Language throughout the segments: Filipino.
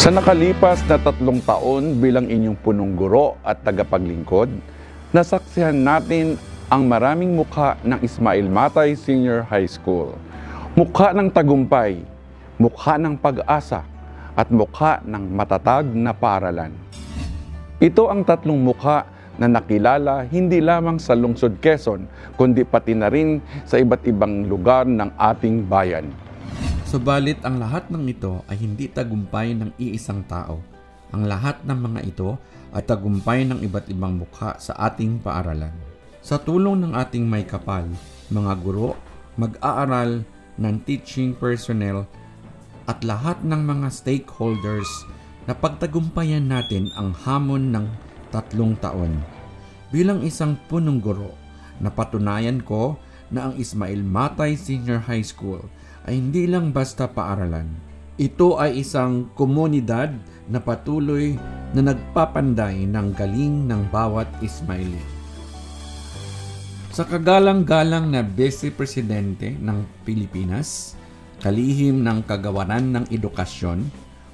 Sa nakalipas na 3 taon bilang inyong punong guro at tagapaglingkod, nasaksihan natin ang maraming mukha ng Ismail Matay Senior High School. Mukha ng tagumpay, mukha ng pag-asa, at mukha ng matatag na paaralan. Ito ang 3 mukha na nakilala hindi lamang sa lungsod Quezon, kundi pati na rin sa iba't ibang lugar ng ating bayan. Subalit ang lahat ng ito ay hindi tagumpay ng iisang tao. Ang lahat ng mga ito ay tagumpay ng iba't ibang mukha sa ating paaralan. Sa tulong ng ating may kapal, mga guro, mag-aaral, ng teaching personnel, at lahat ng mga stakeholders, na pagtagumpayan natin ang hamon ng 3 taon. Bilang isang punong guro, napatunayan ko na ang Ismail Matay Senior High School ay hindi lang basta paaralan. Ito ay isang komunidad na patuloy na nagpapanday ng galing ng bawat Ismaili. Sa kagalang-galang na Vice Presidente ng Pilipinas, kalihim ng Kagawaran ng Edukasyon,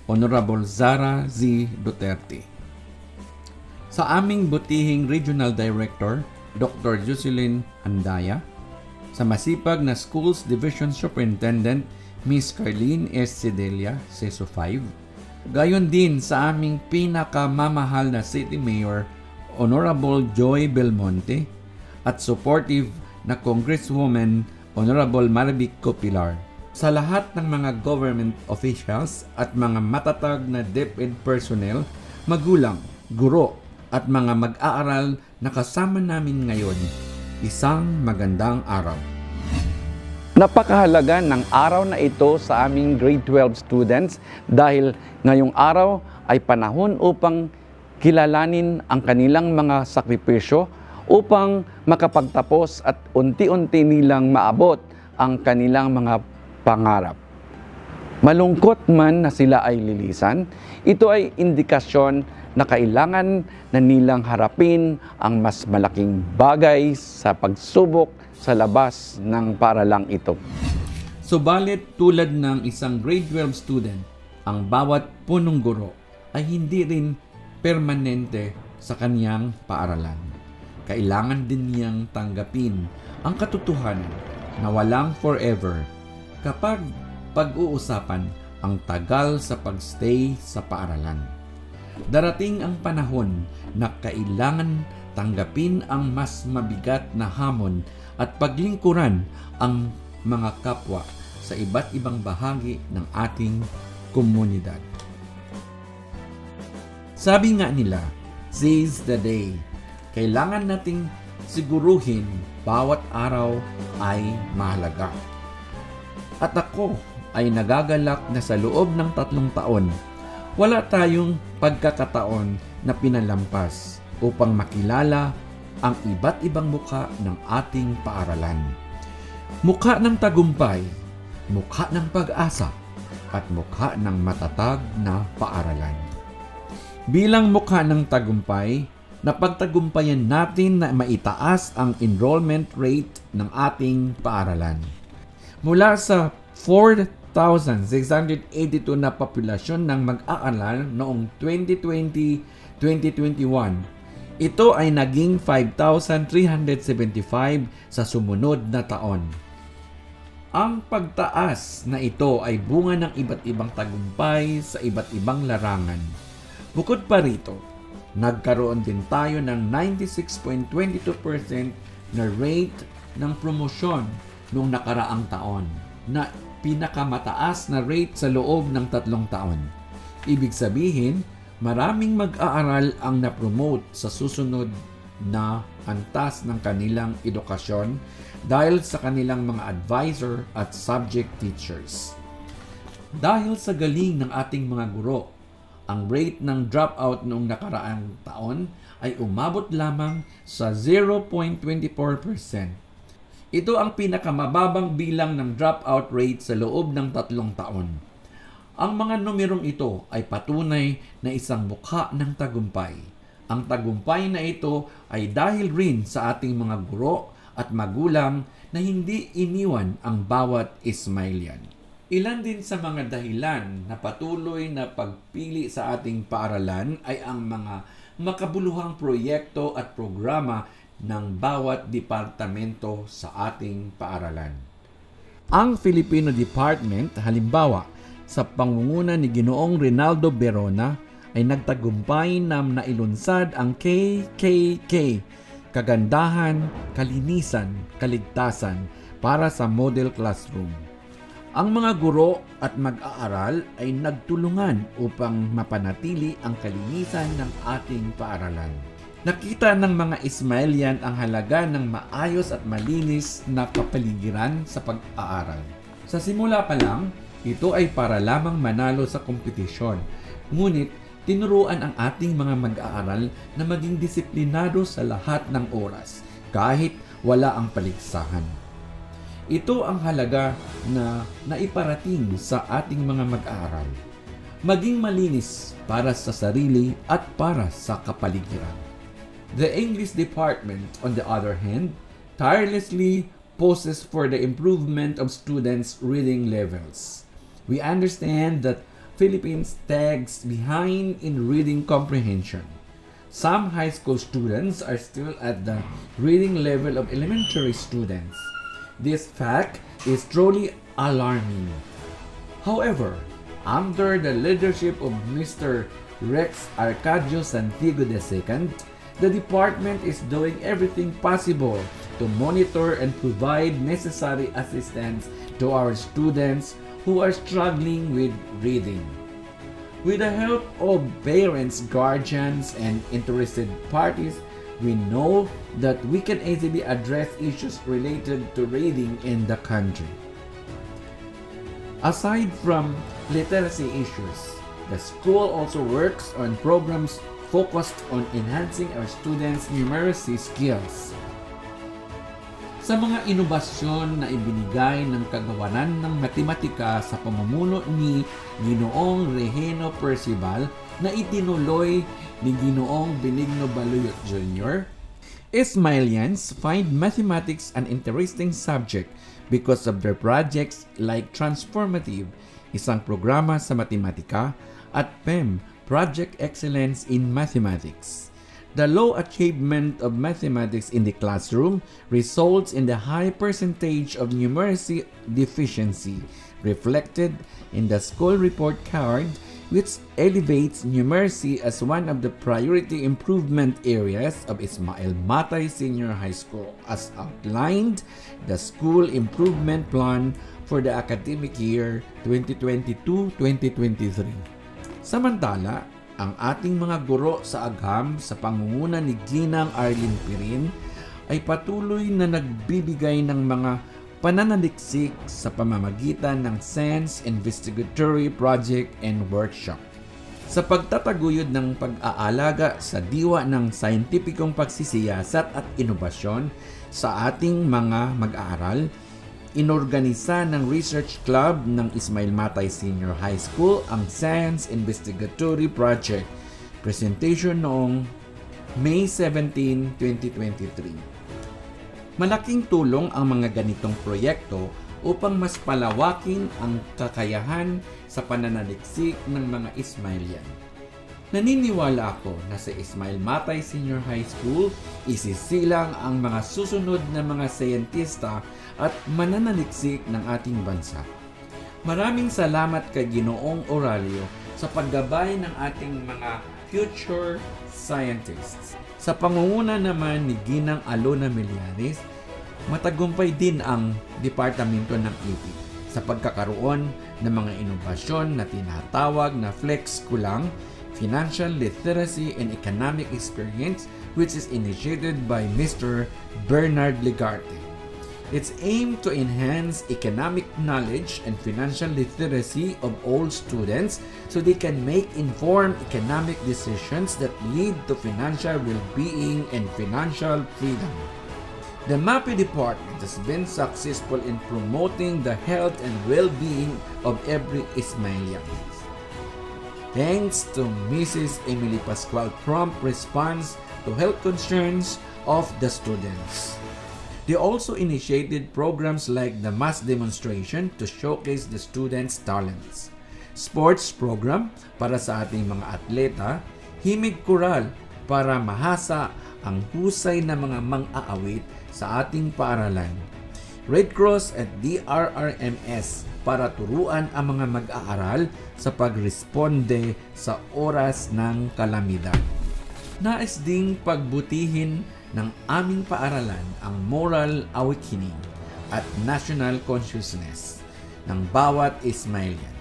Honorable Zara Z. Duterte. Sa aming butihing Regional Director, Dr. Jocelyn Andaya, sa masipag na Schools Division Superintendent, Ms. Carlene S. Sedelia, CESO 5. Gayon din sa aming pinakamamahal na City Mayor, Honorable Joy Belmonte, at supportive na Congresswoman, Honorable Marvic Copilar. Sa lahat ng mga government officials at mga matatag na DepEd personnel, magulang, guro, at mga mag-aaral na kasama namin ngayon, isang magandang araw. Napakahalaga ng araw na ito sa aming grade 12 students dahil ngayong araw ay panahon upang kilalanin ang kanilang mga sakripisyo upang makapagtapos at unti-unti nilang maabot ang kanilang mga pangarap. Malungkot man na sila ay lilisan, ito ay indikasyon na kailangan na nilang harapin ang mas malaking bagay sa pagsubok sa labas ng paaralang ito. Subalit tulad ng isang grade 12 student, ang bawat punong guro ay hindi rin permanente sa kanyang paaralan. Kailangan din niyang tanggapin ang katotohanan na walang forever kapag pag-uusapan ang tagal sa pagstay sa paaralan. Darating ang panahon na kailangan tanggapin ang mas mabigat na hamon at paglingkuran ang mga kapwa sa iba't ibang bahagi ng ating komunidad. Sabi nga nila, seize the day. Kailangan nating siguruhin bawat araw ay mahalaga. At ako ay nagagalak na sa loob ng 3 taon, wala tayong pagkakataon na pinalampas upang makilala ang iba't ibang mukha ng ating paaralan. Mukha ng tagumpay, mukha ng pag-asa, at mukha ng matatag na paaralan. Bilang mukha ng tagumpay, napagtagumpayan natin na maitaas ang enrollment rate ng ating paaralan. Mula sa 4,682 na populasyon ng mag-aaral noong 2020-2021, ito ay naging 5,375 sa sumunod na taon. Ang pagtaas na ito ay bunga ng iba't ibang tagumpay sa iba't ibang larangan. Bukod pa rito, nagkaroon din tayo ng 96.22% na rate ng promosyon noong nakaraang taon, na pinakamataas na rate sa loob ng 3 taon. Ibig sabihin, maraming mag-aaral ang na-promote sa susunod na antas ng kanilang edukasyon dahil sa kanilang mga advisor at subject teachers. Dahil sa galing ng ating mga guro, ang rate ng dropout noong nakaraang taon ay umabot lamang sa 0.24%. Ito ang pinakamababang bilang ng dropout rate sa loob ng 3 taon. Ang mga numerong ito ay patunay na isang mukha ng tagumpay. Ang tagumpay na ito ay dahil rin sa ating mga guro at magulang na hindi iniwan ang bawat Ismailian. Ilan din sa mga dahilan na patuloy na pagpili sa ating paaralan ay ang mga makabuluhang proyekto at programa ng bawat departamento sa ating paaralan. Ang Filipino Department, halimbawa, sa pangunguna ni Ginoong Rinaldo Berona, ay nagtagumpay na nailunsad ang KKK, Kagandahan, Kalinisan, Kaligtasan, para sa Model Classroom. Ang mga guro at mag-aaral ay nagtulungan upang mapanatili ang kalinisan ng ating paaralan. Nakita ng mga Ismailian ang halaga ng maayos at malinis na kapaligiran sa pag-aaral. Sa simula pa lang, ito ay para lamang manalo sa kompetisyon. Ngunit, tinuruan ang ating mga mag-aaral na maging disiplinado sa lahat ng oras, kahit wala ang paligsahan. Ito ang halaga na naiparating sa ating mga mag-aaral. Maging malinis para sa sarili at para sa kapaligiran. The English Department, on the other hand, tirelessly pushes for the improvement of students' reading levels. We understand that Philippines lags behind in reading comprehension. Some high school students are still at the reading level of elementary students. This fact is truly alarming. However, under the leadership of Mr. Rex Arcadio Santiago II, the department is doing everything possible to monitor and provide necessary assistance to our students who are struggling with reading. With the help of parents, guardians, and interested parties, we know that we can easily address issues related to reading in the country. Aside from literacy issues, the school also works on programs focused on enhancing our students' numeracy skills. Sa mga inobasyon na ibinigay ng kagawaran ng matematika sa pamumuno ni Ginoong Regino Percival na itinuloy ni Ginoong Benigno Baluyot Jr., Ismailians find mathematics an interesting subject because of their projects like Transformative, isang programa sa matematika, at PEM, Project Excellence in Mathematics. The low achievement of mathematics in the classroom results in the high percentage of numeracy deficiency, reflected in the school report card, which elevates numeracy as one of the priority improvement areas of Ismail Matay Senior High School, as outlined the School Improvement Plan for the academic year 2022-2023. Samantala, ang ating mga guro sa Agham sa pangunguna ni Ginang Arlene Pirin ay patuloy na nagbibigay ng mga pananaliksik sa pamamagitan ng SENS Investigatory Project and Workshop. Sa pagtataguyod ng pag-aalaga sa diwa ng scientificong pagsisiyasat at inobasyon sa ating mga mag-aaral, inorganisa ng Research Club ng Ismail Matay Senior High School ang Science Investigatory Project. Presentation noong May 17, 2023. Malaking tulong ang mga ganitong proyekto upang mas palawakin ang kakayahan sa pananaliksik ng mga Ismailian. Naniniwala ako na sa Ismail Matay Senior High School, isisilang ang mga susunod na mga siyentista at mananaliksik ng ating bansa. Maraming salamat kay Ginoong Aurelio sa paggabay ng ating mga future scientists. Sa pangunguna naman ni Ginang Alona Miliares, matagumpay din ang Departamento ng EP sa pagkakaroon ng mga inobasyon na tinatawag na Flex Kulang, Financial Literacy and Economic Experience, which is initiated by Mr. Bernard Ligarte. Its aim to enhance economic knowledge and financial literacy of all students so they can make informed economic decisions that lead to financial well-being and financial freedom. The MAPI department has been successful in promoting the health and well-being of every Ismailian. Thanks to Mrs. Emily Pascual prompt response to health concerns of the students. They also initiated programs like the mass demonstration to showcase the students' talents, sports program para sa ating mga atleta, himig koral para mahasa ang husay na mga mang-aawit sa ating paaralan, Red Cross at DRRMS para turuan ang mga mag-aaral sa pagresponde sa oras ng kalamidad. Nais ding pagbutihin ng aming paaralan ang moral awakening at national consciousness ng bawat Ismailian.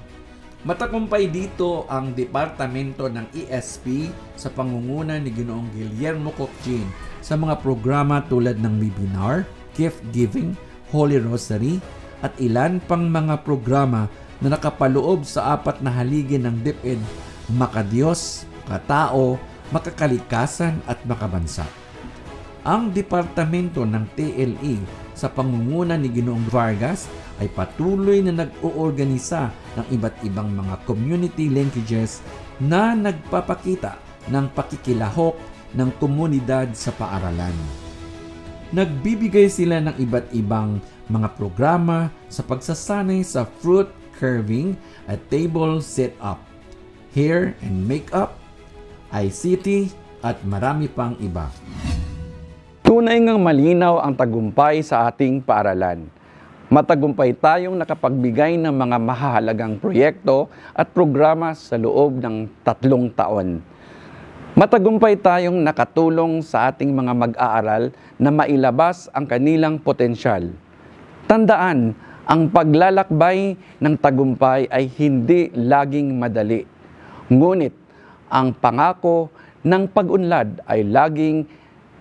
Matagumpay dito ang Departamento ng ESP sa pangunguna ni Ginoong Guillermo Cochin sa mga programa tulad ng webinar, gift giving, Holy Rosary at ilan pang mga programa na nakapaloob sa 4 na haligi ng DepEd, makadiyos, katao, makakalikasan at makabansa. Ang Departamento ng TLE sa pangunguna ni Ginoong Vargas ay patuloy na nag-oorganisa ng iba't ibang mga community linkages na nagpapakita ng pakikilahok ng komunidad sa paaralan. Nagbibigay sila ng iba't ibang mga programa sa pagsasanay sa fruit carving at table setup, hair and makeup, ICT at marami pang iba. Tunay ngang malinaw ang tagumpay sa ating paaralan. Matagumpay tayong nakapagbigay ng mga mahahalagang proyekto at programa sa loob ng 3 taon. Matagumpay tayong nakatulong sa ating mga mag-aaral na mailabas ang kanilang potensyal. Tandaan, ang paglalakbay ng tagumpay ay hindi laging madali. Ngunit, ang pangako ng pag-unlad ay laging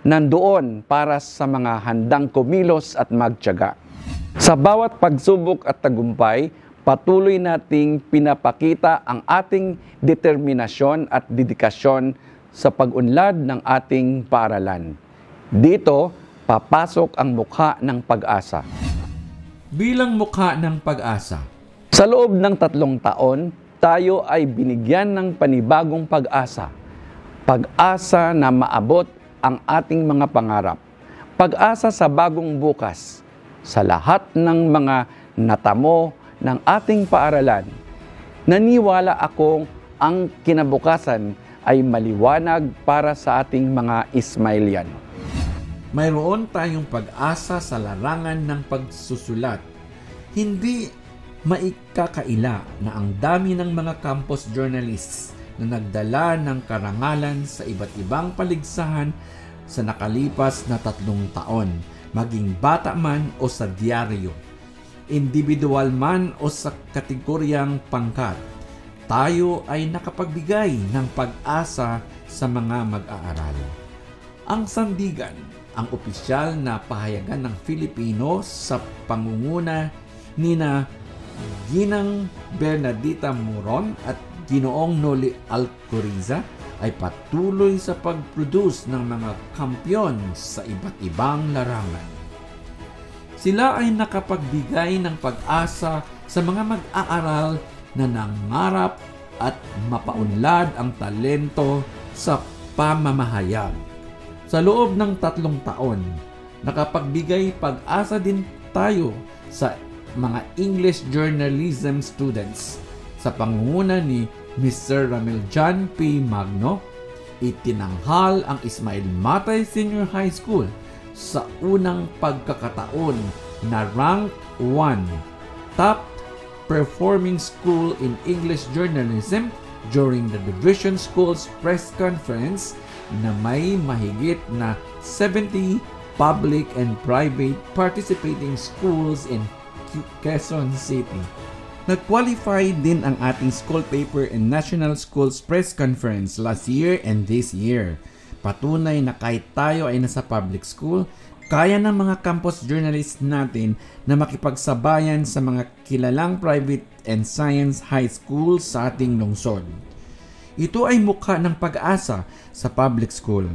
nandoon para sa mga handang kumilos at magtiyaga. Sa bawat pagsubok at tagumpay, patuloy nating pinapakita ang ating determinasyon at dedikasyon sa pag-unlad ng ating paaralan. Dito, papasok ang mukha ng pag-asa. Bilang mukha ng pag-asa, sa loob ng 3 taon, tayo ay binigyan ng panibagong pag-asa. Pag-asa na maabot ang ating mga pangarap. Pag-asa sa bagong bukas. Sa lahat ng mga natamo ng ating paaralan, naniwala akong ang kinabukasan ay maliwanag para sa ating mga Ismailian. mayroon tayong pag-asa sa larangan ng pagsusulat. Hindi maikakaila na ang dami ng mga campus journalists na nagdala ng karangalan sa iba't ibang paligsahan sa nakalipas na 3 taon, maging bata man o sa diaryo, individual man o sa kategoryang pangkat. Tayo ay nakapagbigay ng pag-asa sa mga mag-aaral. Ang sandigan, ang opisyal na pahayagan ng Filipino sa pangunguna nina Ginang Bernadita Moron at Ginoong Noli Alcoriza, ay patuloy sa pag-produce ng mga kampyon sa iba't ibang larangan. Sila ay nakapagbigay ng pag-asa sa mga mag-aaral na nangarap at mapaunlad ang talento sa pamamahayag. Sa loob ng 3 taon, nakapagbigay pag-asa din tayo sa mga English journalism students sa pangunguna ni Mr. Ramil John P. Magno. Itinanghal ang Ismail Matay Senior High School sa unang pagkakataon na rank 1 top performing school in English journalism during the Division Schools Press Conference na may mahigit na 70 public and private participating schools in Quezon City. Nag-qualify din ang ating school paper in National Schools Press Conference last year and this year. Patunay na kahit tayo ay nasa public school, kaya ng mga campus journalists natin na makipagsabayan sa mga kilalang private and science high schools sa ating lungsod. Ito ay mukha ng pag-asa sa public school.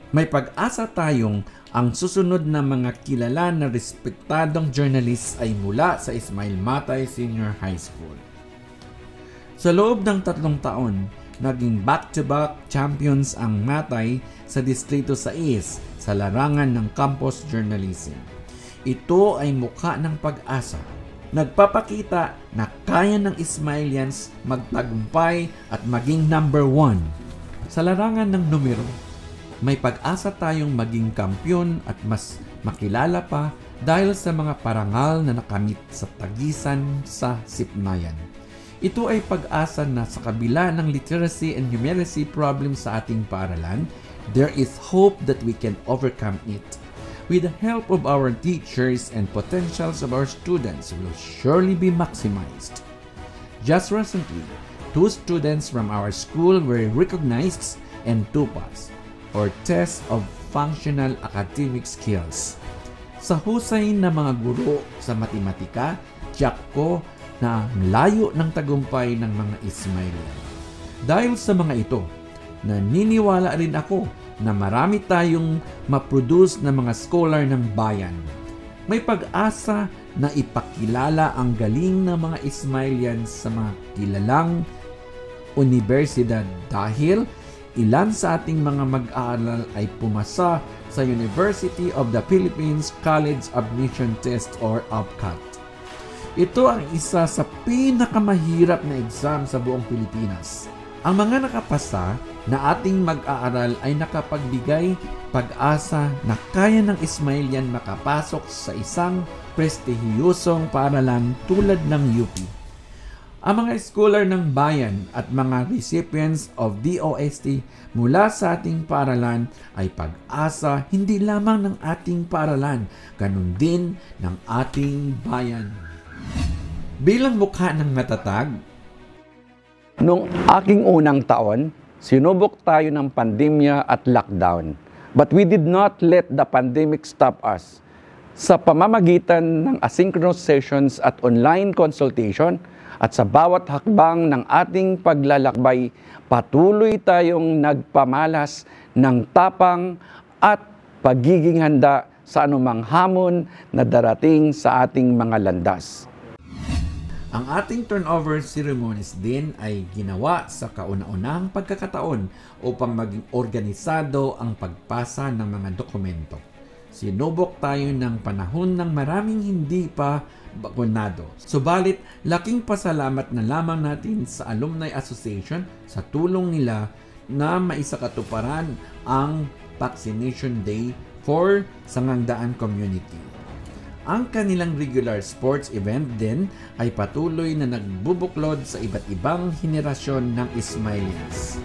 May pag-asa tayong ang susunod na mga kilala na respektadong journalists ay mula sa Ismail Matay Senior High School. Sa loob ng 3 taon, naging back-to-back champions ang Matay sa Distrito 6 sa larangan ng campus journalism. Ito ay mukha ng pag-asa. Nagpapakita na kaya ng Ismailians magtagumpay at maging number 1 sa larangan ng numero. May pag-asa tayong maging kampyon at mas makilala pa dahil sa mga parangal na nakamit sa tagisan sa Sipnayan. Ito ay pag-asa na sa kabila ng literacy and numeracy problems sa ating paaralan, there is hope that we can overcome it. With the help of our teachers and potentials of our students will surely be maximized. Just recently, 2 students from our school were recognized and TUPAS, or Test of Functional Academic Skills. Sa husay na mga guro sa matematika, tiyak ko na layo ng tagumpay ng mga Ismailian. Dahil sa mga ito, naniniwala rin ako na marami tayong maproduce na mga scholar ng bayan. May pag-asa na ipakilala ang galing ng mga Ismailians sa mga kilalang universidad dahil ilan sa ating mga mag-aaral ay pumasa sa University of the Philippines College Admission Test or UPCAT. Ito ang isa sa pinakamahirap na exam sa buong Pilipinas. Ang mga nakapasa na ating mag-aaral ay nakapagbigay pag-asa na kaya ng Ismailian makapasok sa isang prestihiyosong paaralan tulad ng UP. Ang mga scholar ng bayan at mga recipients of DOST mula sa ating paaralan ay pag-asa hindi lamang ng ating paaralan, ganun din ng ating bayan. Bilang mukha ng matatag, Noong aking unang taon, sinubok tayo ng pandemya at lockdown. But we did not let the pandemic stop us. Sa pamamagitan ng asynchronous sessions at online consultation at sa bawat hakbang ng ating paglalakbay, patuloy tayong nagpamalas ng tapang at pagiging handa sa anumang hamon na darating sa ating mga landas. ang ating turnover ceremonies din ay ginawa sa kauna-unahang pagkakataon upang maging organisado ang pagpasa ng mga dokumento. Sinubok tayo ng panahon ng maraming hindi pa bakunado. Subalit, laking pasalamat na lamang natin sa Alumni Association sa tulong nila na maisakatuparan ang Vaccination Day for Sangandaan Community. Ang kanilang regular sports event din ay patuloy na nagbubuklod sa iba't ibang henerasyon ng Ismailians.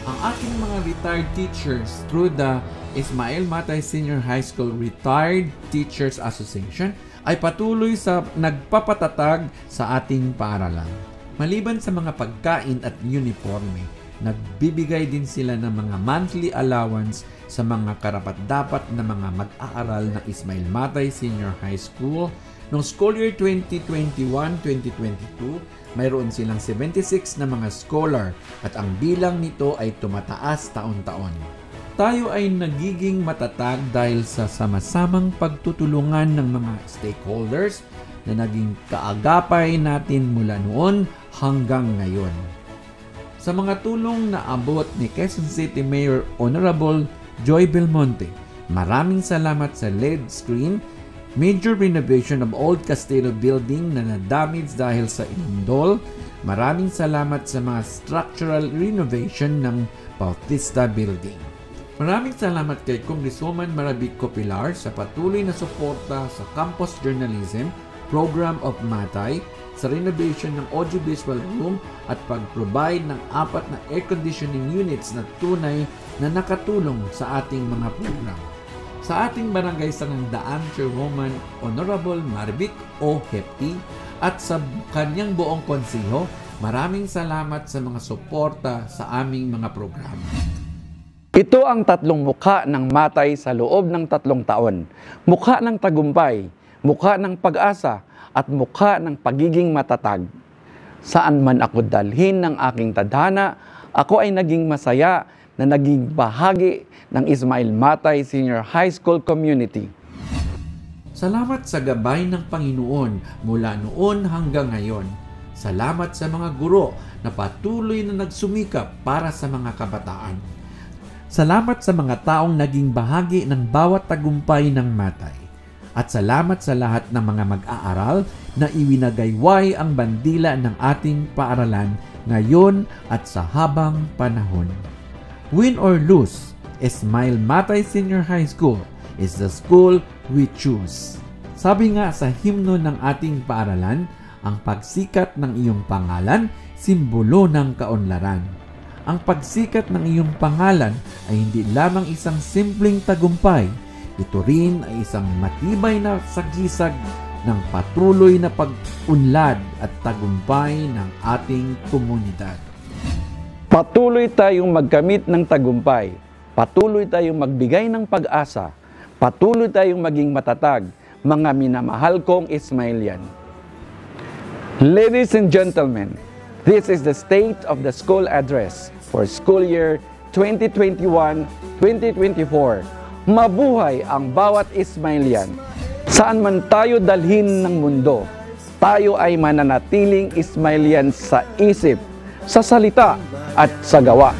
Ang ating mga retired teachers through the Ismail Matay Senior High School Retired Teachers Association ay patuloy sa nagpapatatag sa ating paaralan. Maliban sa mga pagkain at uniforme, nagbibigay din sila ng mga monthly allowance sa mga karapat-dapat na mga mag-aaral ng Ismail Matay Senior High School. Noong school year 2021-2022, mayroon silang 76 na mga scholar at ang bilang nito ay tumataas taon-taon. Tayo ay nagiging matatag dahil sa sama-samang pagtutulungan ng mga stakeholders na naging kaagapay natin mula noon hanggang ngayon. Sa mga tulong na abot ni Quezon City Mayor Honorable Joy Belmonte, maraming salamat sa LED screen, major renovation of Old Castillo building na na-damage dahil sa inundol, maraming salamat sa mga structural renovation ng Bautista building. Maraming salamat kay Congresswoman Maravico Pilar sa patuloy na suporta sa campus journalism program of Matay, sa renovation ng audiovisual room at pag-provide ng 4 na air conditioning units na tunay na nakatulong sa ating mga program. Sa ating barangay Sangandaan Chairwoman Honorable Marvic O. Hepti at sa kanyang buong konseho, maraming salamat sa mga suporta sa aming mga programa. Ito ang tatlong mukha ng Matay sa loob ng 3 taon. Mukha ng tagumpay, mukha ng pag-asa, at mukha ng pagiging matatag. Saan man ako dalhin ng aking tadhana, ako ay naging masaya na naging bahagi ng Ismail Matay Senior High School community. Salamat sa gabay ng Panginoon mula noon hanggang ngayon. Salamat sa mga guro na patuloy na nagsumikap para sa mga kabataan. Salamat sa mga taong naging bahagi ng bawat tagumpay ng Matay. At salamat sa lahat ng mga mag-aaral na iwinagayway ang bandila ng ating paaralan ngayon at sa habang panahon. Win or lose, Ismael Matay Senior High School is the school we choose. Sabi nga sa himno ng ating paaralan, ang pagsikat ng iyong pangalan, simbolo ng kaunlaran. Ang pagsikat ng iyong pangalan ay hindi lamang isang simpleng tagumpay, ito rin ay isang matibay na sagisag ng patuloy na pag-unlad at tagumpay ng ating komunidad. Patuloy tayong magkamit ng tagumpay. Patuloy tayong magbigay ng pag-asa. Patuloy tayong maging matatag, mga minamahal kong Ismaelian. Ladies and gentlemen, this is the State of the School Address for school year 2021-2024. Mabuhay ang bawat Ismaelian. Saan man tayo dalhin ng mundo, tayo ay mananatiling Ismaelian sa isip, sa salita at sa gawa.